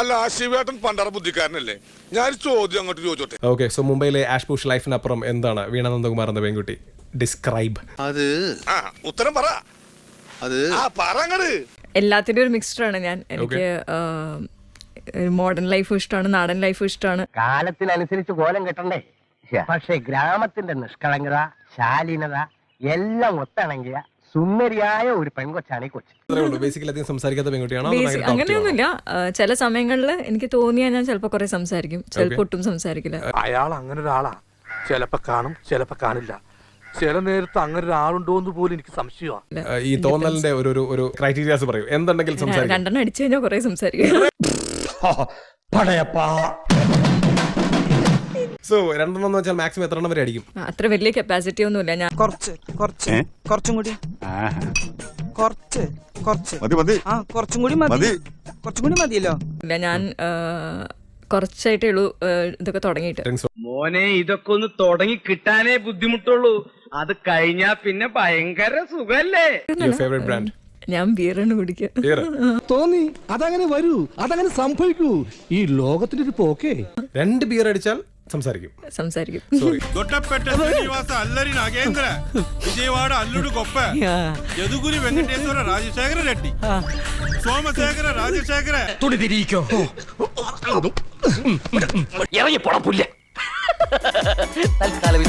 അല്ല ശിവേട്ടൻ പണ്ടാറ ബുദ്ധിക്കാരനല്ലേ? ഞാൻ ചോദ്യം അങ്ങോട്ട് ചോദിച്ചോട്ടെ. ഓക്കെ, സോ മുംബൈയിലെ ആഷ് പുഷ് ലൈഫിനപ്പുറം എന്താണ് വീണ നന്ദകുമാർ എന്ന പെൺകുട്ടി? ഡിസ്ക്രൈബ്. അത് ഉത്തരം പറ. അത് പറങ്ങട്. എല്ലാത്തിൻ്റെ ഒരു മിക്സ്ചറാണ് ഞാൻ. എനിക്ക് മോഡേൺ ലൈഫും ഇഷ്ടമാണ്, നാടൻ ലൈഫും ഇഷ്ടമാണ്. കാലത്തിനനുസരിച്ച് കോലം കെട്ടണ്ടേ? പക്ഷെ ഗ്രാമത്തിന്റെ നിഷ്കളങ്കത, ശാലീനത എല്ലാം ഒത്തിണങ്ങിയ സുന്ദരിയായ ഒരു പെൺകൊച്ചാണ് ഈ കൊച്ചു. ബേസിക്കലി അധികം സംസാരിക്കാത്ത പെൺകുട്ടിയാണോ? അങ്ങനെയൊന്നുമില്ല. ചില സമയങ്ങളിൽ എനിക്ക് തോന്നിയാൽ ഞാൻ ചിലപ്പോൾ കുറെ സംസാരിക്കും, ചിലപ്പോൾ ഒട്ടും സംസാരിക്കില്ല. അയാൾ അങ്ങനെ ഒരാളാ. ചിലപ്പോ കാണും, ചിലപ്പോ കാണില്ല. ചില നേരത്ത് അങ്ങനെ ഒരാളുണ്ടോ എന്ന് പോലും എനിക്ക് സംശയമാണ്. ഈ തോന്നലിന്റെ ഒരു ക്രൈറ്റീരിയാസ് പറയൂ. എന്തുണ്ടെങ്കിലും സംസാരിക്കും. രണ്ടെണ്ണം അടിച്ചു കഴിഞ്ഞാൽ കുറെ സംസാരിക്കും. സോ രണ്ടെണ്ണം എന്ന് വെച്ചാൽ മാക്സിമം എത്ര എണ്ണം വരെ അടിക്കും? അത്ര വലിയ കപ്പാസിറ്റി ഒന്നുമില്ല. ഞാൻ കുറച്ചും കൂടി കുറച്ചും കൂടി മതിയല്ലോ. ഞാൻ കുറച്ചായിട്ടേ ഉള്ളൂ ഇതൊക്കെ തുടങ്ങിയിട്ട്. മോനെ ഇതൊക്കെ ഒന്ന് തുടങ്ങി കിട്ടാനേ ബുദ്ധിമുട്ടുള്ളൂ. അത് കഴിഞ്ഞാ പിന്നെ ഭയങ്കര സുഖല്ലേ. Favourite brand? ഞാൻ ബിയറാണ് കുടിക്കുക. തോന്നി അതങ്ങനെ വരൂ, അതങ്ങനെ സംഭവിക്കൂ. ഈ ലോകത്തിന്റെ ഒരു പോക്കേ. 2 ബിയർ അടിച്ചാൽ സംസാരിക്കും. ದೊಡ್ಡಪೇಟೆ ಶ್ರೀನಿವಾಸ ಅಲ್ಲರಿ ನಾಗೇಂದ್ರ, ವಿಜಯವಾಡ ಅಲ್ಲುಡು ಕೊಪ್ಪ, ಯದುಗುರಿ ವೆಂಕಟೇಶ್ವರ ರಾಜಶೇಖರ ರೆಡ್ಡಿ, ಸೋಮಶೇಖರ ರಾಜಶೇಖರ തുണിതിരിക്കോ. ഇറങ്ങി പോടാ പുല്ലേ. തൽക്കാലം